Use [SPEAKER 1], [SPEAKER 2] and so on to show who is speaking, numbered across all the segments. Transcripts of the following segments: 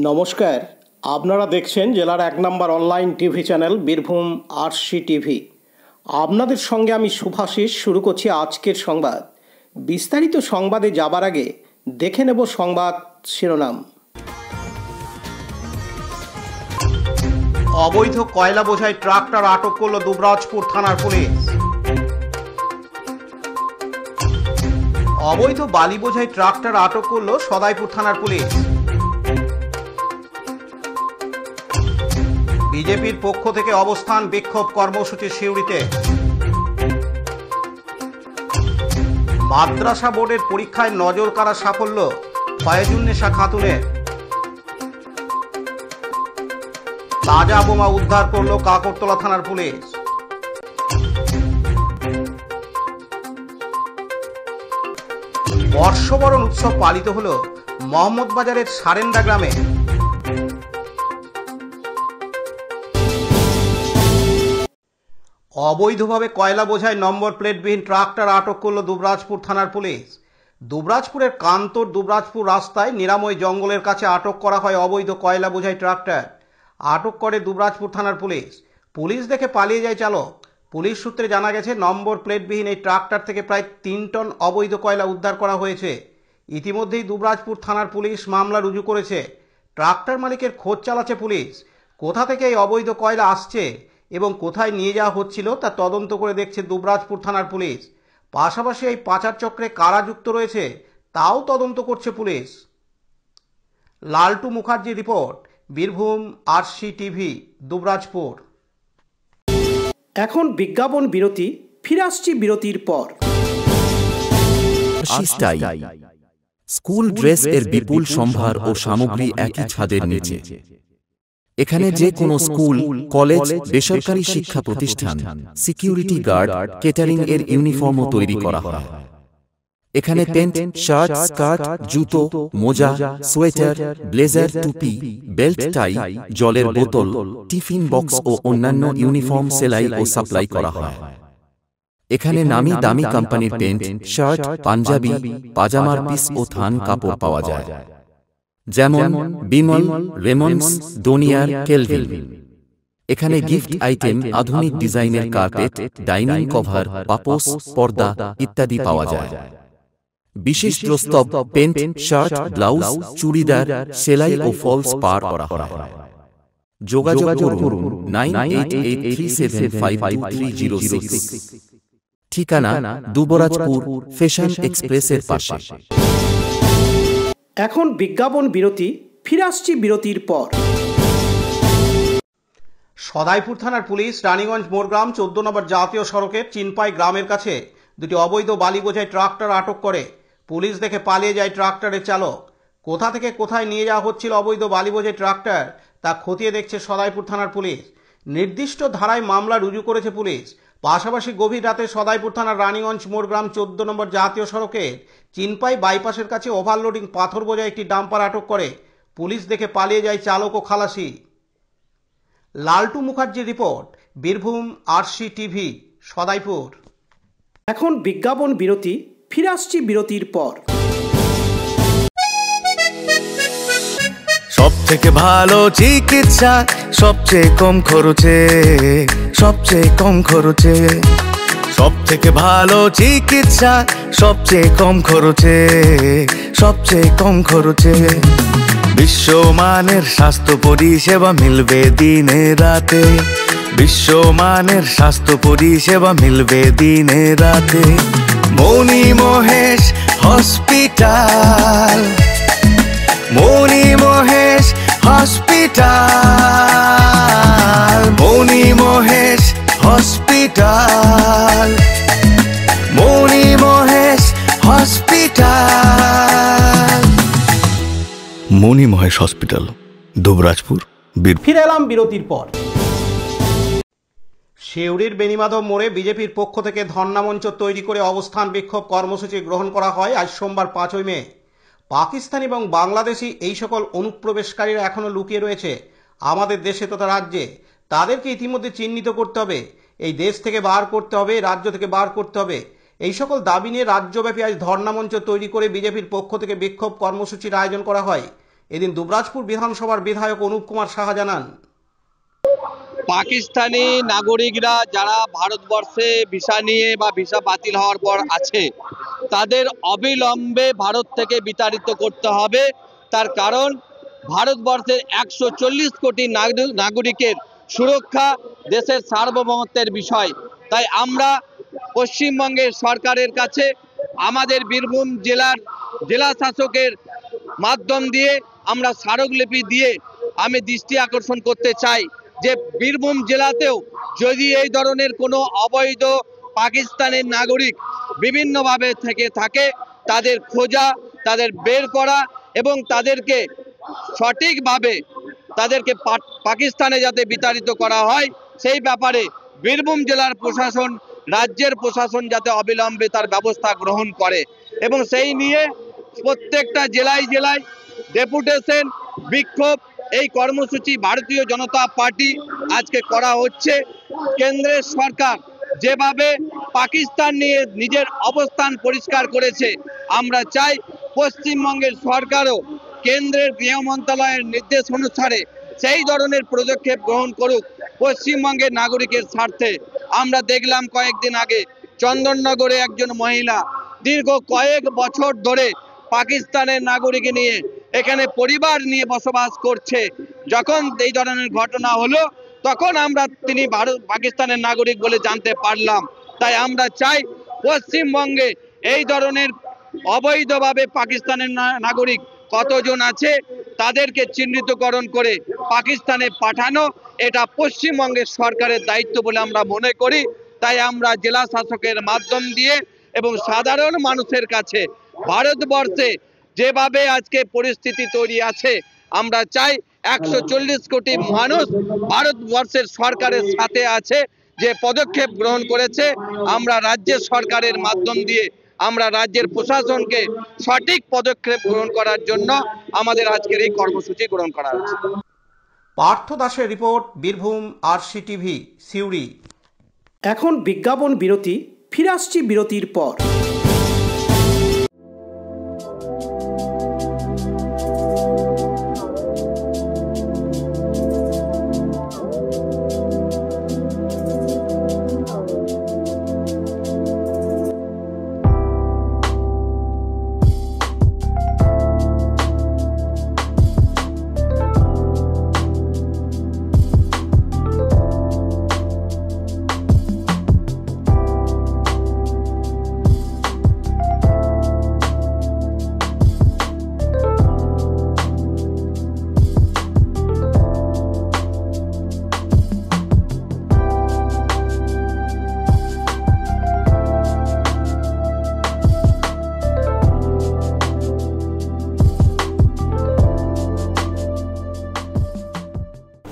[SPEAKER 1] নমস্কার, আপনারা দেখছেন জেলার ১ নম্বর online TV channel Birbhum RC TV. আপনাদের সঙ্গে আমি শুভাশিস। শুরু করছি আজকের সংবাদ। বিস্তারিত সংবাদে যাবার আগে দেখে নেব সংবাদ শিরোনাম।
[SPEAKER 2] অবৈধ কয়লা বোঝাই ট্রাক্টর আটক করল দুবরাজপুর থানার পুলিশ। অবৈধ বালি বোঝাই ট্রাক্টর আটক করল সদাইপুর থানার পুলিশ। বিজেপির পক্ষ থেকে অবস্থান বিক্ষোভ কর্মসূচি সিউড়িতে। মাদ্রাসা বোর্ডের পরীক্ষায় নজর কাড়া সাফল্য ফয়েজুন্নেসা খাতুনের। তাজা বোমা উদ্ধার করল কাকরতলা থানার পুলিশ। বর্ষবরণ উৎসব পালিত হল মোহাম্মদবাজারের সারেন্দা গ্রামে। অবৈধভাবে কয়লা বোঝাই নম্বর প্লেটবিহীন ট্রাক্টর আটক করল দুবরাজপুর থানার পুলিশ। দুবরাজপুরের কান্তর দুবরাজপুর রাস্তায় নিরাময় জঙ্গলের কাছে আটক করা হয় অবৈধ কয়লা বোঝাই ট্রাক্টর। আটক করে দুবরাজপুর থানার পুলিশ। পুলিশ দেখে পালিয়ে যায় চালক। পুলিশ সূত্রে জানা গেছে, নম্বর প্লেটবিহীন এই ট্রাক্টর থেকে প্রায় ৩ টন অবৈধ কয়লা উদ্ধার করা হয়েছে। ইতিমধ্যেই দুবরাজপুর থানার পুলিশ মামলা রুজু করেছে। ট্রাক্টর মালিকের খোঁজ চালাচ্ছে পুলিশ। কোথা থেকে এই অবৈধ কয়লা আসছে এবং কোথায় নিয়ে যাওয়া হচ্ছিল তা তদন্ত করে দেখছে দুবরাজপুর থানার পুলিশ। পাশাপাশি এই পাচার চক্রে কারা যুক্ত রয়েছে তাও তদন্ত করছে পুলিশ। Laltu Mukherjee report, Birbhum RC TV, Dubrajpur.
[SPEAKER 1] এখন বিজ্ঞাপন বিরতি, ফিরে আসছি বিরতির পর।
[SPEAKER 3] স্কুল ড্রেস এর বিপুল সম্ভার ও সামগ্রী একই ছাদের নিচে। এখানে যে কোনো স্কুল, কলেজ, বেসরকারি শিক্ষা প্রতিষ্ঠান, সিকিউরিটি গার্ড, কেটারিং এর ইউনিফর্মও তৈরি করা হয়। এখানে প্যান্ট, শার্ট, স্কার্ট, জুতো, মোজা, সোয়েটার, ব্লেজার, টুপি, বেল্ট, টাই, জলের বোতল, টিফিন বক্স ও অন্যান্য ইউনিফর্ম সেলাই ও সাপ্লাই করা হয়। এখানে নামি দামি কোম্পানির প্যান্ট, শার্ট, পাঞ্জাবি, পাজামার পিস ও থান কাপড় পাওয়া যায়, যেমন বিমল, রেমন্ডস, ডোনিয়ার, কেলভিন। এখানে গিফট আইটেম, আধুনিক ডিজাইনের কার্পেট, ডাইনিং কভার, পাপোশ, পর্দা ইত্যাদি পাওয়া যায়। বিশেষ প্রস্তাব, প্যান্ট, শার্ট, ব্লাউজ, চুড়িদার, সেলাই ও ফলস পার করা হয়। যোগাযোগ করুন 9883752306। ঠিকানা দুবরাজপুর ফ্যাশন এক্সপ্রেসের পাশে।
[SPEAKER 1] এখন বিজ্ঞাপন বিরতি, ফিরে আসছি বিরতির পর।
[SPEAKER 2] সদাইপুর থানার পুলিশ রানীগঞ্জ মোড়গ্রাম 14 নম্বর জাতীয় সড়কের চিনপাই গ্রামের কাছে দুটি অবৈধ বালি বোঝাই ট্রাক্টর আটক করে। পুলিশ দেখে পালিয়ে যায় ট্রাক্টরের চালক। কোথা থেকে কোথায় নিয়ে যাওয়া হচ্ছিল অবৈধ বালি বোঝাই ট্রাক্টর তা খতিয়ে দেখছে সদাইপুর থানার পুলিশ। নির্দিষ্ট ধারায় মামলা রুজু করেছে পুলিশ। পাশাপাশি গভীর রাতে সদাইপুর থানার রানীগঞ্জ মোড়গ্রাম 14 নম্বর জাতীয় সড়কের চিনপাই বাইপাসের কাছে ওভারলোডিং পাথর বোঝাই একটি ডাম্পার আটক করে। পুলিশ দেখে পালিয়ে যায় চালক ও খালাসি। Laltu Mukherjee report, Birbhum RC TV, Sadaipur.
[SPEAKER 1] এখন বিজ্ঞাপন বিরতি, ফিরে আসছি বিরতির পর।
[SPEAKER 4] সব থেকে ভালো চিকিৎসা সবচেয়ে কম খরচে, সবচেয়ে কম খরচে। সব থেকে ভালো চিকিৎসা সবচেয়ে কম খরচে, সবচেয়ে কম খরচে। বিশ্বমানের স্বাস্থ্য পরিষেবা মিলবে দিনে রাতে, বিশ্বমানের স্বাস্থ্য পরিষেবা মিলবে দিনে রাতে। মণি মহেশ হসপিটাল, মণি মহেশ হসপিটাল, মণি মহেশ হসপিটাল, মণি মহেশ হসপিটাল। মণি মহেশ হসপিটাল, দুবরাজপুর।
[SPEAKER 1] ফিরে এলাম বিরতির পর।
[SPEAKER 2] সিউড়ির বেনিমাধব মোড়ে বিজেপির পক্ষ থেকে ধর্ণামঞ্চ তৈরি করে অবস্থান বিক্ষোভ কর্মসূচি গ্রহণ করা হয় আজ সোমবার 5 মে। পাকিস্তান এবং বাংলাদেশি এই সকল অনুপ্রবেশকারীরা এখনও লুকিয়ে রয়েছে আমাদের দেশে তথা রাজ্যে। তাদেরকে ইতিমধ্যে চিহ্নিত করতে হবে, এই দেশ থেকে বার করতে হবে, রাজ্য থেকে বার করতে হবে। এই সকল দাবি নিয়ে রাজ্যব্যাপী আজ ধর্ণামঞ্চ তৈরি করে বিজেপির পক্ষ থেকে বিক্ষোভ কর্মসূচির আয়োজন করা হয়। এদিন দুবরাজপুর বিধানসভার বিধায়ক অনুপ কুমার সাহা জানান,
[SPEAKER 5] পাকিস্তানি নাগরিকরা যারা ভারতবর্ষে ভিসা নিয়ে বা ভিসা বাতিল হওয়ার পর আছে তাদের অবিলম্বে ভারত থেকে বিতাড়িত করতে হবে। তার কারণ ভারতবর্ষের 140 কোটি নাগরিকের সুরক্ষা দেশের সার্বভৌমত্বের বিষয়। তাই আমরা পশ্চিমবঙ্গের সরকারের কাছে আমাদের বীরভূম জেলা শাসকের মাধ্যম দিয়ে আমরা স্মারকলিপি দিয়ে আমি দৃষ্টি আকর্ষণ করতে চাই যে বীরভূম জেলাতেও যদি এই ধরনের কোনো অবৈধ পাকিস্তানের নাগরিক বিভিন্নভাবে থেকে থাকে তাদের খোঁজা, তাদের বের করা এবং তাদেরকে সঠিকভাবে তাদেরকে পাকিস্তানে যাতে বিতাড়িত করা হয় সেই ব্যাপারে বীরভূম জেলার প্রশাসন, রাজ্যের প্রশাসন যাতে অবিলম্বে তার ব্যবস্থা গ্রহণ করে এবং সেই নিয়ে প্রত্যেকটা জেলায় জেলায় ডেপুটেশন, বিক্ষোভ, এই কর্মসূচি ভারতীয় জনতা পার্টি আজকে করা হচ্ছে। কেন্দ্রের সরকার যেভাবে পাকিস্তান নিয়ে নিজের অবস্থান পরিষ্কার করেছে, আমরা চাই পশ্চিমবঙ্গের সরকারও কেন্দ্রের গৃহ মন্ত্রণালয়ের নির্দেশ অনুসারে সেই ধরনের পদক্ষেপ গ্রহণ করুক পশ্চিমবঙ্গের নাগরিকের স্বার্থে। আমরা দেখলাম কয়েকদিন আগে চন্দননগরে একজন মহিলা দীর্ঘ কয়েক বছর ধরে পাকিস্তানের নাগরিক নিয়ে এখানে পরিবার নিয়ে বসবাস করছে। যখন এই ধরনের ঘটনা হলো তখন আমরা তিনি পাকিস্তানের নাগরিক বলে জানতে পারলাম। তাই আমরা চাই পশ্চিমবঙ্গে এই ধরনের অবৈধভাবে পাকিস্তানের নাগরিক কতজন আছে তাদেরকে চিহ্নিতকরণ করে পাকিস্তানে পাঠানো, এটা পশ্চিমবঙ্গের সরকারের দায়িত্ব বলে আমরা মনে করি। তাই আমরা জেলা শাসকের মাধ্যম দিয়ে এবং সাধারণ মানুষের কাছে ভারতবর্ষে যেভাবে আজকে পরিস্থিতি তৈরি আছে, আমরা চাই 140 কোটি মানুষ ভারতবর্ষের সরকারের সাথে আছে, যে পদক্ষেপ গ্রহণ করেছে। আমরা রাজ্যের সরকারের মাধ্যম দিয়ে আমরা রাজ্যের প্রশাসনকে সঠিক পদক্ষেপ গ্রহণ করার জন্য আমাদের আজকের এই কর্মসূচি গ্রহণ করা হয়েছে।
[SPEAKER 2] পার্থ দাসের report, Birbhum RC TV, Suri.
[SPEAKER 1] এখন বিজ্ঞাপন বিরতি, ফিরে আসছি বিরতির পর।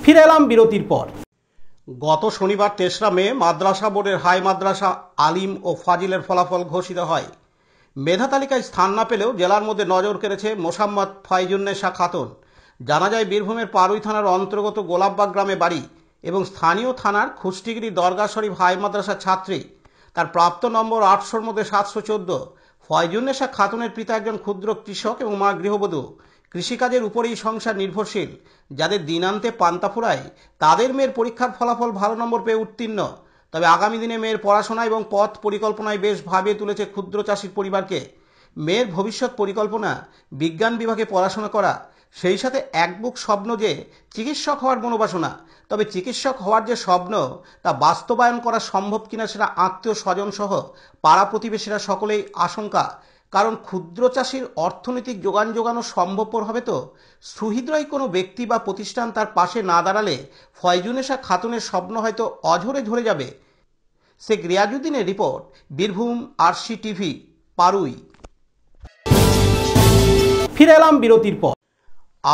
[SPEAKER 1] ফিরে এলাম বিরতির পর।
[SPEAKER 2] গত শনিবার 3রা মে মাদ্রাসা বোর্ডের হাই মাদ্রাসা আলিম ও ফাজিলের ফলাফল ঘোষিত হয়। মেধা তালিকায় স্থান না পেলেও জেলার মধ্যে নজর কেড়েছে মোসাম্মদ ফয়জুন্নেসা খাতুন। জানা যায় বীরভূমের পারুই থানার অন্তর্গত গোলাপবাগ গ্রামে বাড়ি এবং স্থানীয় থানার খুষ্টিগিরি দরগা শরীফ হাই মাদ্রাসার ছাত্রী। তার প্রাপ্ত নম্বর 800-র মধ্যে 714। ফয়জুন্নেসা খাতুনের পিতা একজন ক্ষুদ্র কৃষক এবং মা গৃহবধূ। কৃষিকাজের উপরেই সংসার নির্ভরশীল। যাদের দিনান্তে পান্তা ফুরায় তাদের মেয়ের পরীক্ষার ফলাফল ভালো নম্বর পেয়ে উত্তীর্ণ। তবে আগামী দিনে মেয়ের পড়াশোনা এবং পথ পরিকল্পনায় বেশ ভাবিয়ে তুলেছে ক্ষুদ্র চাষির পরিবারকে। মেয়ের ভবিষ্যৎ পরিকল্পনা বিজ্ঞান বিভাগে পড়াশোনা করা, সেই সাথে এক বুক স্বপ্ন যে চিকিৎসক হওয়ার মনোবাসনা। তবে চিকিৎসক হওয়ার যে স্বপ্ন তা বাস্তবায়ন করা সম্ভব কিনা সেটা আত্মীয় স্বজন সহ পাড়া প্রতিবেশীরা সকলেই আশঙ্কা। কারণ ক্ষুদ্র চাষির অর্থনৈতিক যোগান যোগানো সম্ভবপর হবে তো সুহৃদয় কোনো ব্যক্তি বা প্রতিষ্ঠান তার পাশে না দাঁড়ালে ফয়জুন্নেসা খাতুনের স্বপ্ন হয়তো অঝরে ঝরে যাবে। শেখ রিয়াজউদ্দিনের report, Birbhum RC TV, Parui.
[SPEAKER 1] ফিরে এলাম বিরতির পর।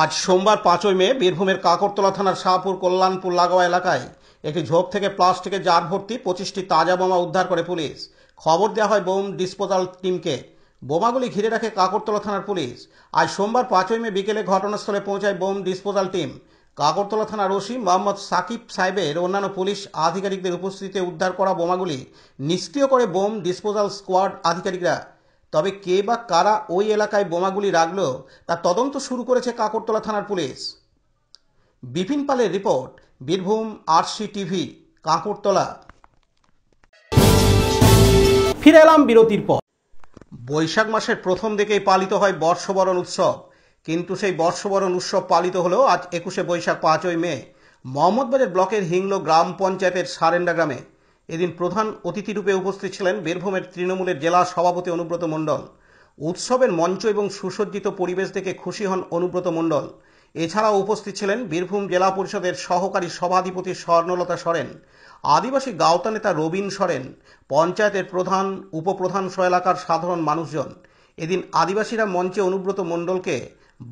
[SPEAKER 2] আজ সোমবার 5ই মে বীরভূমের কাকরতলা থানার শাহপুর কল্যাণপুর লাগোয়া এলাকায় একটি ঝোপ থেকে প্লাস্টিকের জার ভর্তি 25টি তাজা বোমা উদ্ধার করে পুলিশ। খবর দেওয়া হয় বোম ডিসপোজাল টিমকে। বোমাগুলি ঘিরে রাখে কাকরতলা থানার পুলিশ। আজ সোমবার 5ই মে বিকেলে ঘটনাস্থলে পৌঁছায় বোম ডিসপোজাল টিম। কাকরতলা থানার ওসি মোহাম্মদ সাকিব সাহেবের অন্যান্য পুলিশ আধিকারিকদের উপস্থিতিতে উদ্ধার করা বোমাগুলি নিষ্ক্রিয় করে বোম ডিসপোজাল স্কোয়াড আধিকারিকরা। তবে কে বা কারা ওই এলাকায় বোমাগুলি রাখলো তার তদন্ত শুরু করেছে কাকরতলা থানার পুলিশ। বিপিন পালের report, Birbhum RC TV, Kakartala.
[SPEAKER 1] ফিরে এলাম বিরতির পর।
[SPEAKER 2] বৈশাখ মাসের প্রথম দিকেই পালিত হয় বর্ষবরণ উৎসব, কিন্তু সেই বর্ষবরণ উৎসব পালিত হলো আজ 21শে বৈশাখ 5ই মে মোহাম্মদবাজার ব্লকের হিংলো গ্রাম পঞ্চায়েতের সারেন্ডা গ্রামে। এদিন প্রধান অতিথিরূপে উপস্থিত ছিলেন বীরভূমের তৃণমূলের জেলা সভাপতি অনুব্রত মণ্ডল। উৎসবের মঞ্চ এবং সুসজ্জিত পরিবেশ দেখে খুশি হন অনুব্রত মণ্ডল। এছাড়াও উপস্থিত ছিলেন বীরভূম জেলা পরিষদের সহকারী সভাধিপতি স্বর্ণলতা সরেন, আদিবাসী গাঁওতা নেতা রবীন সরেন, পঞ্চায়েতের প্রধান, উপপ্রধান সহ এলাকার সাধারণ মানুষজন। এদিন আদিবাসীরা মঞ্চে অনুব্রত মণ্ডলকে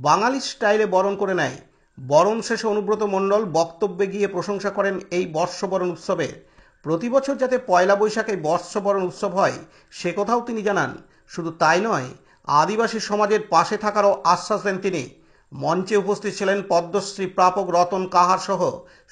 [SPEAKER 2] বাঙালি স্টাইলে বরণ করে নেয়। বরণ শেষে অনুব্রত মণ্ডল বক্তব্যে গিয়ে প্রশংসা করেন এই বর্ষবরণ উৎসবে। প্রতি বছর যাতে পয়লা বৈশাখে বর্ষবরণ উৎসব হয় সে কথাও তিনি জানান। শুধু তাই নয়, আদিবাসী সমাজের পাশে থাকারও আশ্বাস দেন তিনি। মঞ্চে উপস্থিত ছিলেন পদ্মশ্রী প্রাপক রতন কাহার সহ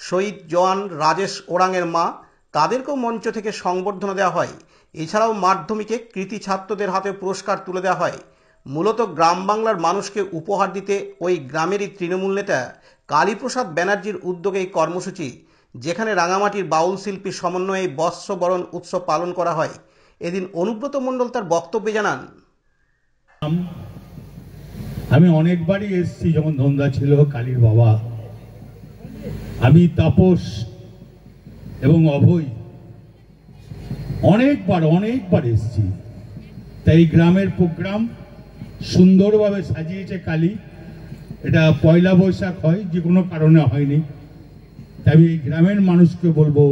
[SPEAKER 2] শহীদ জওয়ান রাজেশ ওরাংয়ের মা, তাদেরকেও মঞ্চ থেকে সংবর্ধনা দেওয়া হয়। এছাড়াও মাধ্যমিকে কৃতী ছাত্রদের হাতে পুরস্কার তুলে দেওয়া হয়। মূলত গ্রাম বাংলার মানুষকে উপহার দিতে ওই গ্রামেরই তৃণমূল নেতা কালীপ্রসাদ ব্যানার্জির উদ্যোগে এই কর্মসূচি, যেখানে রাঙামাটির বাউল শিল্পীর সমন্বয়ে বর্ষবরণ উৎসব পালন করা হয়। এদিন অনুব্রত মণ্ডল তার বক্তব্যে জানান,
[SPEAKER 6] আমি অনেকবারই এসেছি, যখন ধন্দা ছিল কালীর বাবা, আমি তাপস এবং অভয় অনেকবার এসেছি। তাই গ্রামের প্রোগ্রাম সুন্দরভাবে সাজিয়েছে কালী। এটা পয়লা বৈশাখ হয়, যে কোনো কারণে হয়নি। তাই আমি এই গ্রামের মানুষকে বলবো,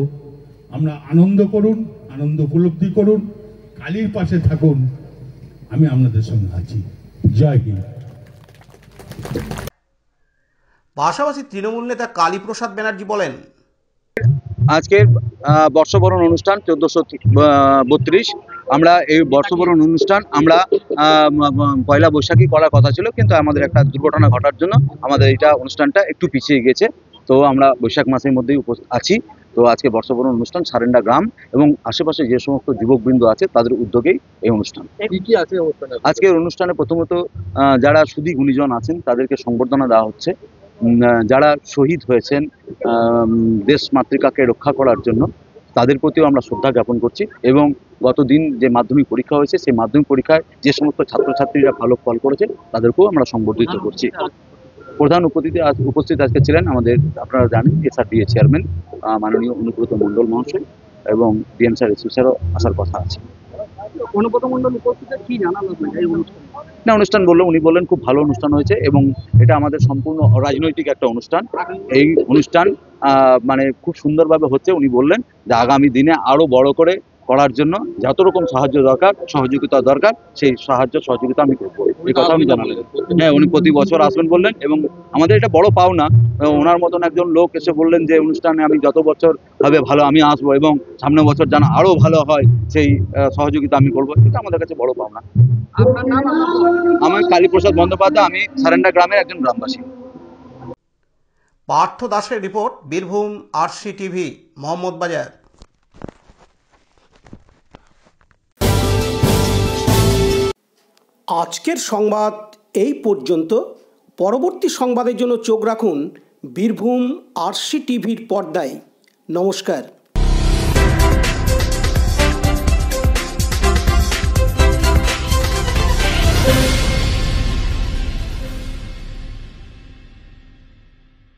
[SPEAKER 6] আমরা আনন্দ করুন, আনন্দ উপলব্ধি করুন, কালীর পাশে থাকুন। আমি আপনাদের সঙ্গে আছি। জয় হিন্দ।
[SPEAKER 2] পাশাপাশি তৃণমূল নেতা কালীপ্রসাদ ব্যানার্জি বলেন,
[SPEAKER 5] আজকের বর্ষবরণ অনুষ্ঠান 1432। আমরা এই বর্ষবরণ অনুষ্ঠান আমরা পয়লা বৈশাখী করার কথা ছিল, কিন্তু আমাদের একটা দুর্ঘটনা ঘটার জন্য আমাদের এটা অনুষ্ঠানটা একটু পিছিয়ে গেছে। তো আমরা বৈশাখ মাসের মধ্যেই আছি। তো আজকে বর্ষবরণ অনুষ্ঠান সারেন্ডা গ্রাম এবং আশেপাশে যে সমস্ত যুবকবৃন্দ আছে তাদের উদ্যোগেই এই অনুষ্ঠান। কি আছে আজকের অনুষ্ঠানে? প্রথমত যারা সুধী গুণীজন আছেন তাদেরকে সংবর্ধনা দেওয়া হচ্ছে। যারা শহীদ হয়েছেন দেশ মাতৃকাকে রক্ষা করার জন্য, তাদের প্রতিও আমরা শ্রদ্ধা জ্ঞাপন করছি। এবং গতদিন যে মাধ্যমিক পরীক্ষা হয়েছে, সেই মাধ্যমিক পরীক্ষায় যে সমস্ত ছাত্রছাত্রীরা ভালো ফল করেছে তাদেরকেও আমরা সংবর্ধিত করছি। প্রধান উপস্থিত আজকে ছিলেন আমাদের, আপনারা জানেন, এসআরডিএ চেয়ারম্যান মাননীয় অনুব্রত মণ্ডল মহাশয়, এবং ডিএম স্যার, এসপি স্যারও আসার কথা আছে। অনুব্রত মণ্ডল উপস্থিত কি জানালেন এই অনুষ্ঠানে? না, অনুষ্ঠান উনি বললেন খুব ভালো অনুষ্ঠান হয়েছে এবং এটা আমাদের সম্পূর্ণ রাজনৈতিক একটা অনুষ্ঠান। এই অনুষ্ঠান মানে খুব সুন্দরভাবে হচ্ছে। উনি বললেন যে আগামী দিনে আরো বড় করে করার জন্য যত রকম সাহায্য দরকার, সহযোগিতা দরকার, সেই সাহায্য সহযোগিতা আমি করবো, এই কথা উনি জানালেন। হ্যাঁ, উনি প্রতি বছর আসবেন বললেন এবং আমাদের এটা বড় পাওনা। ওনার মতন একজন লোক এসে বললেন যে অনুষ্ঠানে আমি যত বছর হবে ভালো আমি আসবো এবং সামনের বছর যেন আরো ভালো হয় সেই সহযোগিতা আমি করবো। এটা আমাদের কাছে বড় পাওনা। আমার কালীপ্রসাদ বন্দ্যোপাধ্যায়, আমি সারেন্ডা গ্রামের একজন গ্রামবাসী।
[SPEAKER 2] পার্থ দাসের report, Birbhum RC TV, Mohammad Bazar.
[SPEAKER 1] আজকের সংবাদ এই পর্যন্ত। পরবর্তী সংবাদের জন্য চোখ রাখুন বীরভূম আরসি টিভির পর্দায়। নমস্কার।